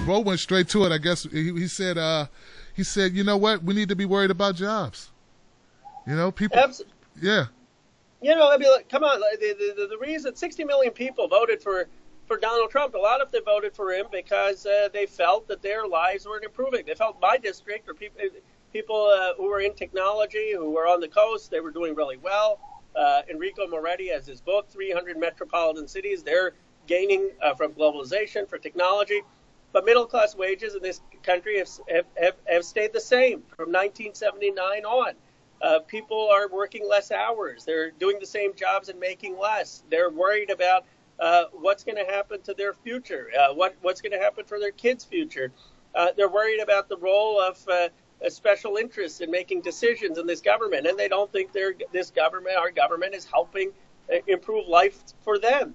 Bo went straight to it. I guess he said, you know what? We need to be worried about jobs. You know, people. Yeah. You know, I mean, like, come on. The reason 60 million people voted for Donald Trump, a lot of them voted for him because they felt that their lives weren't improving. They felt my district or people who were in technology, who were on the coast, they were doing really well. Enrico Moretti has his book, 300 Metropolitan Cities. They're gaining from globalization for technology. But middle-class wages in this country have stayed the same from 1979 on. People are working less hours. They're doing the same jobs and making less. They're worried about what's going to happen to their future, what's going to happen for their kids' future. They're worried about the role of special interests in making decisions in this government, and they don't think our government, is helping improve life for them.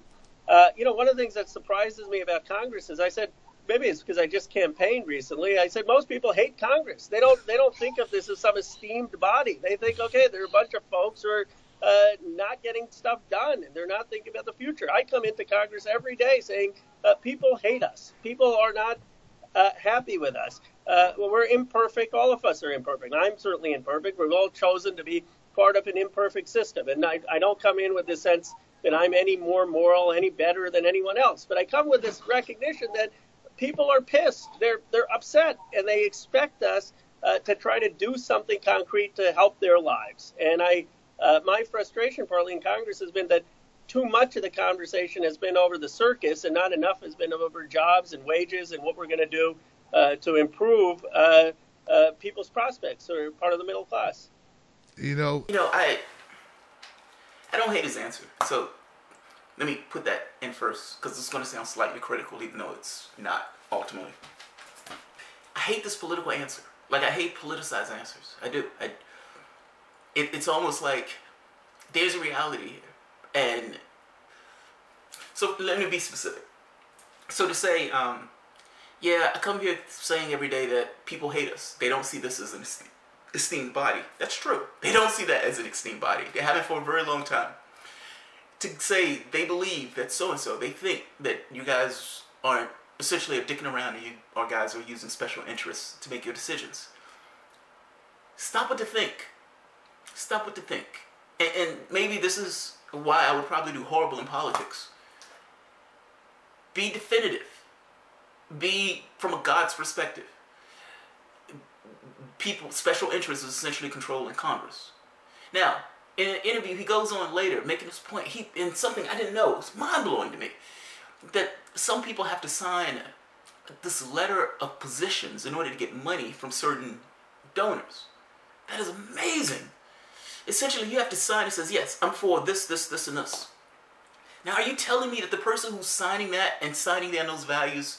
You know, one of the things that surprises me about Congress is I said, maybe it's because I just campaigned recently. I said most people hate Congress. They don't think of this as some esteemed body. They think, okay, they're a bunch of folks who are not getting stuff done, and they're not thinking about the future. I come into Congress every day saying people hate us. People are not happy with us. Well, we're imperfect. All of us are imperfect. I'm certainly imperfect. We've all chosen to be part of an imperfect system, and I don't come in with the sense that I'm any more moral, any better than anyone else. But I come with this recognition that people are pissed. They're upset, and they expect us to try to do something concrete to help their lives. And my frustration, partly in Congress, has been that too much of the conversation has been over the circus, and not enough has been over jobs and wages and what we're going to do to improve people's prospects or part of the middle class. You know, I don't hate his answer. So let me put that in first, because it's going to sound slightly critical, even though it's not ultimately. I hate this political answer. Like, I hate politicized answers. I do. It's almost like there's a reality here. And so let me be specific. So to say, yeah, I come here saying every day that people hate us. They don't see this as an esteemed body. That's true. They don't see that as an esteemed body. They haven't for a very long time. To say they believe that so-and-so, they think that you guys aren't essentially are dicking around and you or guys are using special interests to make your decisions. Stop what to think. Stop what to think. And maybe this is why I would probably do horrible in politics. Be definitive. Be from a God's perspective. People, special interests is essentially controlling Congress. Now, in an interview, he goes on later, making this point, in something I didn't know, it was mind-blowing to me, that some people have to sign this letter of positions in order to get money from certain donors. That is amazing. Essentially, you have to sign, it says, yes, I'm for this, this, this, and this. Now, are you telling me that the person who's signing that and signing down those values,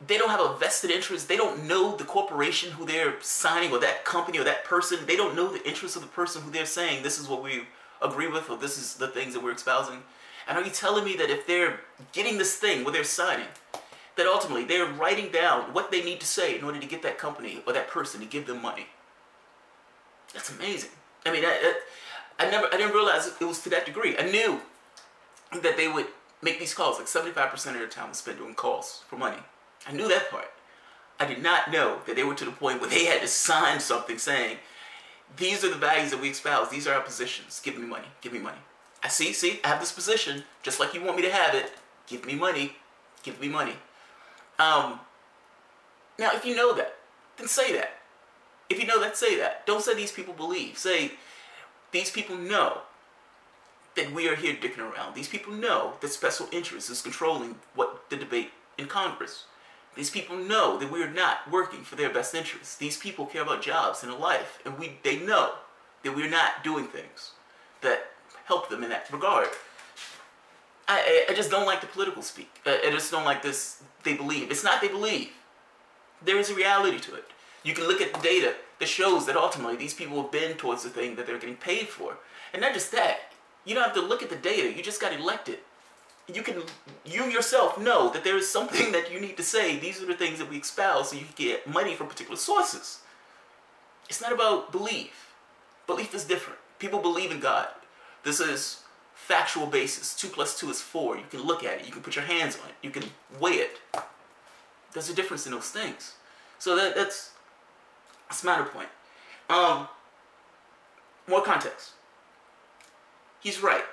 they don't have a vested interest? They don't know the corporation who they're signing, or that company, or that person? They don't know the interest of the person who they're saying, this is what we agree with, or this is the things that we're espousing? And are you telling me that if they're getting this thing where they're signing, that ultimately they're writing down what they need to say in order to get that company or that person to give them money? That's amazing. I mean, I didn't realize it was to that degree. I knew that they would make these calls, like 75% of their time was spent doing calls for money. I knew that part. I did not know that they were to the point where they had to sign something saying, these are the values that we espouse, these are our positions, give me money, give me money. I see, I have this position, just like you want me to have it, give me money, give me money. Now, if you know that, then say that. If you know that, say that. Don't say these people believe. Say, these people know that we are here dicking around. These people know that special interest is controlling what the debate in Congress. These people know that we are not working for their best interests. These people care about jobs and a life, and they know that we're not doing things that help them in that regard. I just don't like the political speak. I just don't like this, they believe. It's not they believe. There is a reality to it. You can look at the data that shows that ultimately these people have been towards the thing that they're getting paid for. And not just that, you don't have to look at the data, you just got elected. You yourself know that there is something that you need to say, these are the things that we espouse so you can get money from particular sources. It's not about belief. Belief is different. People believe in God. This is factual basis. 2 + 2 is 4. You can look at it. You can put your hands on it. You can weigh it. There's a difference in those things. So that's a matter point. More context. He's right.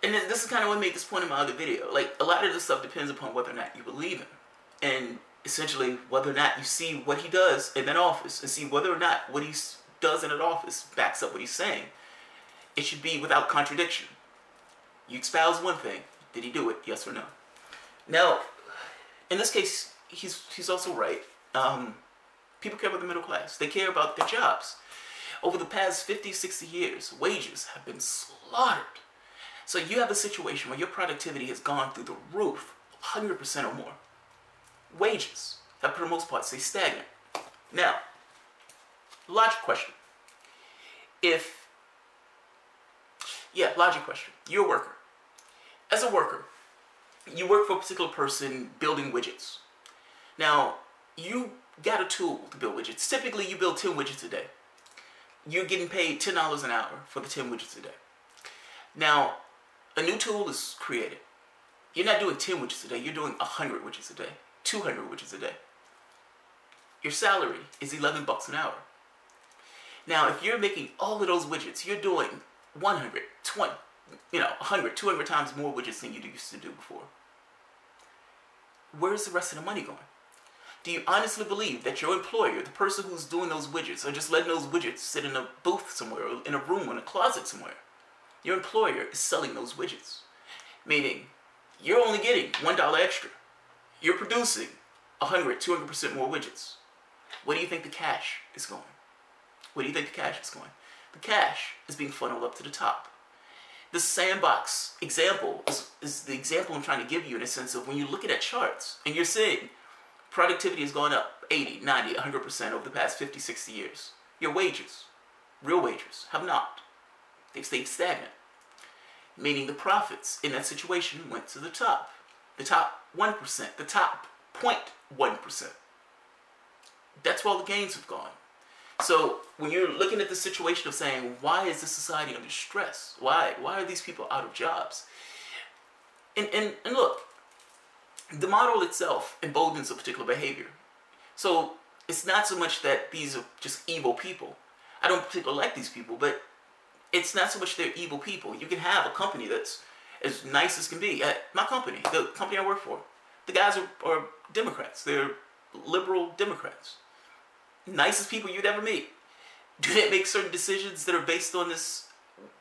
And then this is kind of what made this point in my other video. Like, a lot of this stuff depends upon whether or not you believe him. And essentially, whether or not you see what he does in that office and see whether or not what he does in that office backs up what he's saying. It should be without contradiction. You espouse one thing. Did he do it? Yes or no? Now, in this case, he's also right. People care about the middle class. They care about their jobs. Over the past 50, 60 years, wages have been slaughtered. So you have a situation where your productivity has gone through the roof, 100% or more. Wages have, for the most part, stay stagnant. Now, logic question. Logic question. You're a worker. As a worker, you work for a particular person building widgets. Now, you got a tool to build widgets. Typically, you build 10 widgets a day. You're getting paid $10 an hour for the 10 widgets a day. Now, a new tool is created. You're not doing 10 widgets a day. You're doing 100 widgets a day, 200 widgets a day. Your salary is $11 an hour. Now, if you're making all of those widgets, you're doing 100, 20, 100, 200 times more widgets than you used to do before. Where's the rest of the money going? Do you honestly believe that your employer, the person who's doing those widgets, are just letting those widgets sit in a booth somewhere, or in a room, or in a closet somewhere? Your employer is selling those widgets. Meaning, you're only getting $1 extra. You're producing 100, 200% more widgets. Where do you think the cash is going? Where do you think the cash is going? The cash is being funneled up to the top. The sandbox example is the example I'm trying to give you, in a sense of when you're looking at charts and you're seeing productivity has gone up 80, 90, 100% over the past 50, 60 years. Your wages, real wages, have not. They've stayed stagnant. Meaning the profits in that situation went to the top. The top 1%, the top 0.1%. That's where all the gains have gone. So when you're looking at the situation of saying, why is this society under stress? Why are these people out of jobs? And look, the model itself emboldens a particular behavior. So it's not so much that these are just evil people. I don't particularly like these people, but it's not so much they're evil people. You can have a company that's as nice as can be. My company, the company I work for, the guys are Democrats. They're liberal Democrats. Nicest people you'd ever meet. Do they make certain decisions that are based on this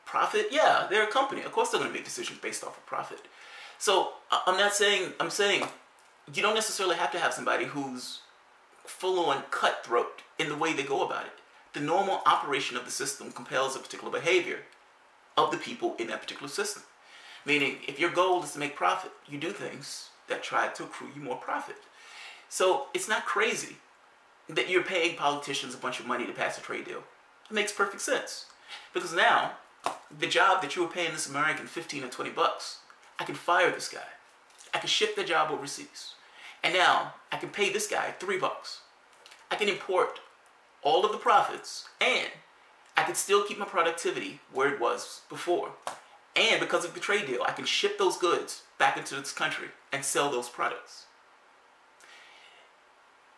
profit? Yeah, they're a company. Of course they're going to make decisions based off of profit. So I'm saying you don't necessarily have to have somebody who's full-on cutthroat in the way they go about it. The normal operation of the system compels a particular behavior of the people in that particular system. Meaning, if your goal is to make profit, you do things that try to accrue you more profit. So it's not crazy that you're paying politicians a bunch of money to pass a trade deal. It makes perfect sense. Because now, the job that you were paying this American 15 or 20 bucks, I can fire this guy. I can ship the job overseas. And now, I can pay this guy $3. I can import all of the profits, and I can still keep my productivity where it was before. And because of the trade deal, I can ship those goods back into this country and sell those products.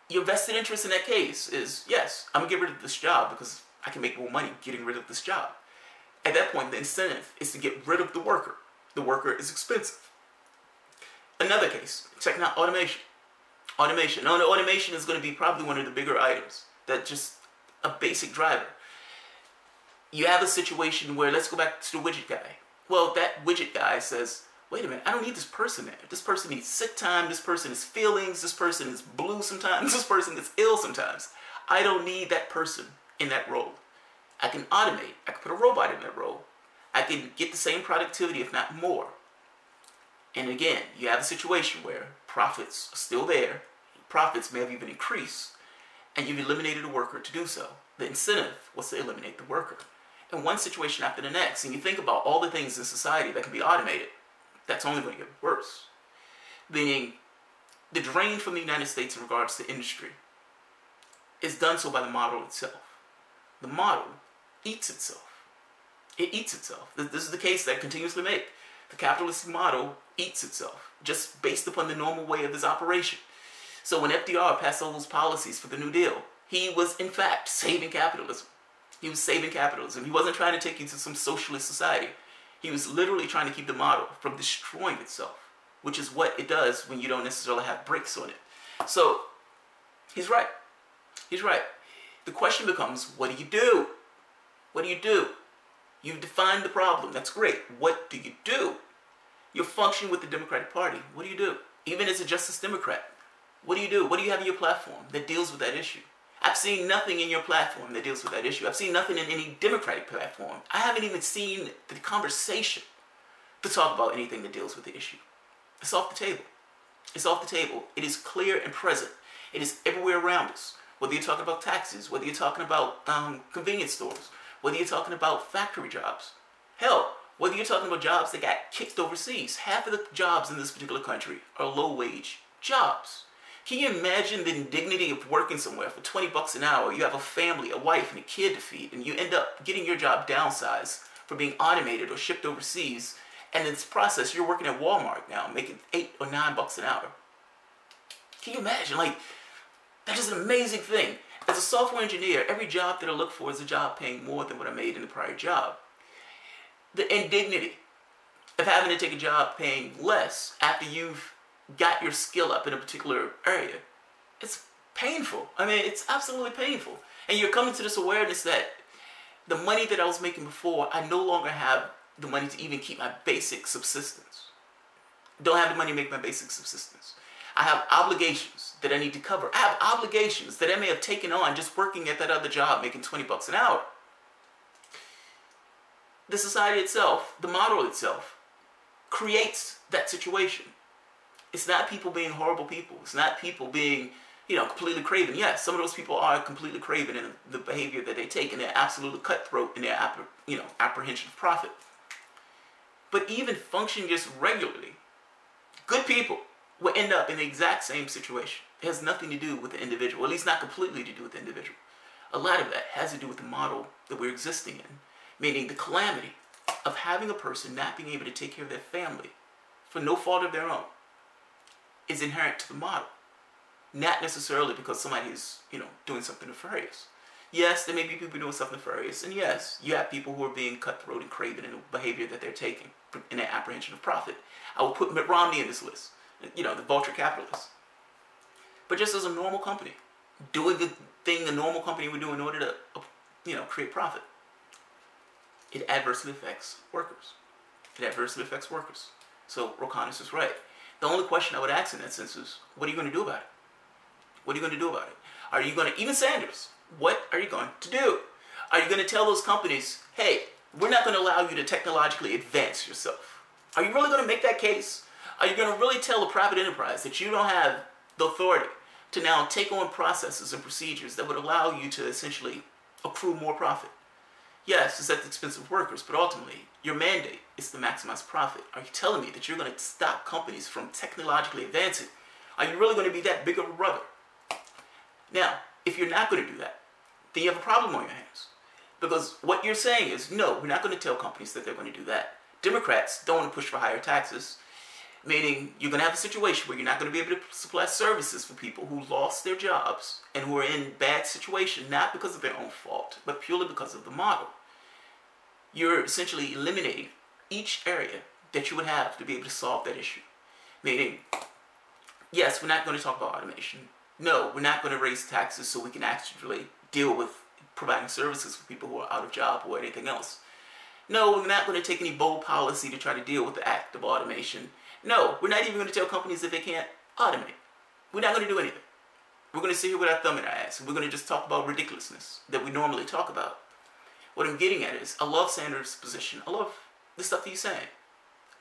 Your vested interest in that case is, yes, I'm going to get rid of this job because I can make more money getting rid of this job. At that point, the incentive is to get rid of the worker. The worker is expensive. Another case, check out automation. Automation. Now, the automation is going to be probably one of the bigger items. That just a basic driver. You have a situation where, let's go back to the widget guy. Well, that widget guy says, wait a minute, I don't need this person there. This person needs sick time, this person has feelings, this person is blue sometimes, this person is ill sometimes. I don't need that person in that role. I can automate, I can put a robot in that role. I can get the same productivity, if not more. And again, you have a situation where profits are still there, profits may have even increased, and you've eliminated a worker to do so. The incentive was to eliminate the worker. And one situation after the next, and you think about all the things in society that can be automated, that's only going to get worse. Meaning, the drain from the United States in regards to industry is done so by the model itself. The model eats itself. It eats itself. This is the case that I continuously make. The capitalistic model eats itself, just based upon the normal way of this operation. So when FDR passed all those policies for the New Deal, he was in fact saving capitalism. He was saving capitalism. He wasn't trying to take you to some socialist society. He was literally trying to keep the model from destroying itself, which is what it does when you don't necessarily have brakes on it. So he's right. He's right. The question becomes, what do you do? What do you do? You've defined the problem. That's great. What do you do? You're functioning with the Democratic Party. What do you do? Even as a Justice Democrat, what do you do? What do you have in your platform that deals with that issue? I've seen nothing in your platform that deals with that issue. I've seen nothing in any Democratic platform. I haven't even seen the conversation to talk about anything that deals with the issue. It's off the table. It's off the table. It is clear and present. It is everywhere around us. Whether you're talking about taxes, whether you're talking about convenience stores, whether you're talking about factory jobs. Hell, whether you're talking about jobs that got kicked overseas. Half of the jobs in this particular country are low-wage jobs. Can you imagine the indignity of working somewhere for 20 bucks an hour? You have a family, a wife, and a kid to feed, and you end up getting your job downsized for being automated or shipped overseas. And in this process, you're working at Walmart now, making 8 or 9 bucks an hour. Can you imagine? Like, that is an amazing thing. As a software engineer, every job that I look for is a job paying more than what I made in the prior job. The indignity of having to take a job paying less after you've got your skill up in a particular area, it's painful. I mean, it's absolutely painful. And you're coming to this awareness that the money that I was making before, I no longer have the money to even keep my basic subsistence. Don't have the money to make my basic subsistence. I have obligations that I need to cover. I have obligations that I may have taken on just working at that other job making 20 bucks an hour. The society itself, the model itself, creates that situation. It's not people being horrible people. It's not people being, completely craven. Yes, some of those people are completely craven in the behavior that they take, and they're absolutely cutthroat in their, apprehension of profit. But even functioning just regularly, good people will end up in the exact same situation. It has nothing to do with the individual, at least not completely to do with the individual. A lot of that has to do with the model that we're existing in, meaning the calamity of having a person not being able to take care of their family for no fault of their own is inherent to the model. Not necessarily because somebody is, doing something nefarious. Yes, there may be people doing something nefarious, and yes, you have people who are being cutthroat and craven in the behavior that they're taking in their apprehension of profit. I will put Mitt Romney in this list, the vulture capitalists. But just as a normal company, doing the thing a normal company would do in order to, create profit, it adversely affects workers. It adversely affects workers. So Rocanis is right. The only question I would ask in that sense is, what are you going to do about it? What are you going to do about it? Are you going to, even Sanders, what are you going to do? Are you going to tell those companies, hey, we're not going to allow you to technologically advance yourself? Are you really going to make that case? Are you going to really tell a private enterprise that you don't have the authority to now take on processes and procedures that would allow you to essentially accrue more profit? Yes, it's at the expense of workers, but ultimately, your mandate is to maximize profit. Are you telling me that you're going to stop companies from technologically advancing? Are you really going to be that big of a brother? Now, if you're not going to do that, then you have a problem on your hands. Because what you're saying is, no, we're not going to tell companies that they're going to do that. Democrats don't want to push for higher taxes, meaning you're going to have a situation where you're not going to be able to supply services for people who lost their jobs and who are in bad situation, not because of their own fault, but purely because of the model. You're essentially eliminating each area that you would have to be able to solve that issue. Meaning, yes, we're not going to talk about automation. No, we're not going to raise taxes so we can actually deal with providing services for people who are out of job or anything else. No, we're not going to take any bold policy to try to deal with the act of automation. No, we're not even going to tell companies that they can't automate. We're not going to do anything. We're going to sit here with our thumb in our ass, and we're going to just talk about ridiculousness that we normally talk about. What I'm getting at is, I love Sanders' position. I love the stuff that he's saying.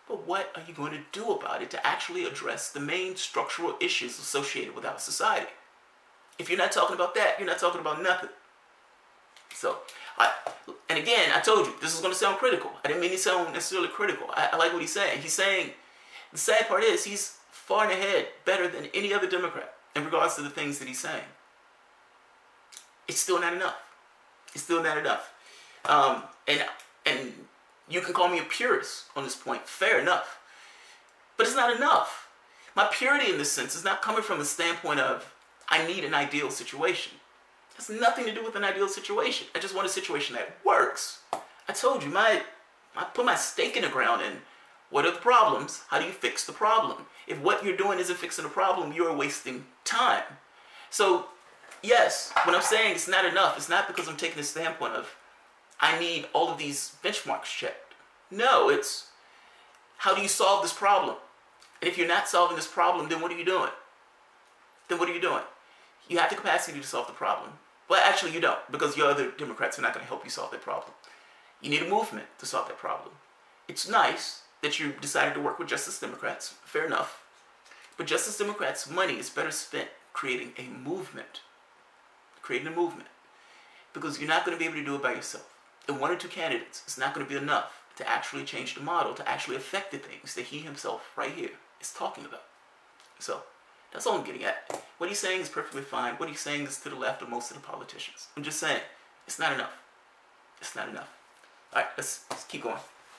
But what are you going to do about it to actually address the main structural issues associated with our society? If you're not talking about that, you're not talking about nothing. So, and again, I told you, this is going to sound critical. I didn't mean to sound necessarily critical. I like what he's saying. He's saying, the sad part is, he's far and ahead better than any other Democrat in regards to the things that he's saying. It's still not enough. It's still not enough. And you can call me a purist on this point. Fair enough. But it's not enough. My purity in this sense is not coming from the standpoint of I need an ideal situation. It has nothing to do with an ideal situation. I just want a situation that works. I told you, I put my stake in the ground in what are the problems? How do you fix the problem? If what you're doing isn't fixing the problem, you're wasting time. So, yes, when I'm saying it's not enough, it's not because I'm taking the standpoint of I need all of these benchmarks checked. No, it's how do you solve this problem? And if you're not solving this problem, then what are you doing? Then what are you doing? You have the capacity to solve the problem. Well, actually you don't, because your other Democrats are not going to help you solve that problem. You need a movement to solve that problem. It's nice that you decided to work with Justice Democrats. Fair enough. But Justice Democrats' money is better spent creating a movement. Creating a movement. Because you're not going to be able to do it by yourself. And one or two candidates is not going to be enough to actually change the model, to actually affect the things that he himself, right here, is talking about. So, that's all I'm getting at. What he's saying is perfectly fine. What he's saying is to the left of most of the politicians. I'm just saying, it's not enough. It's not enough. Alright, let's keep going.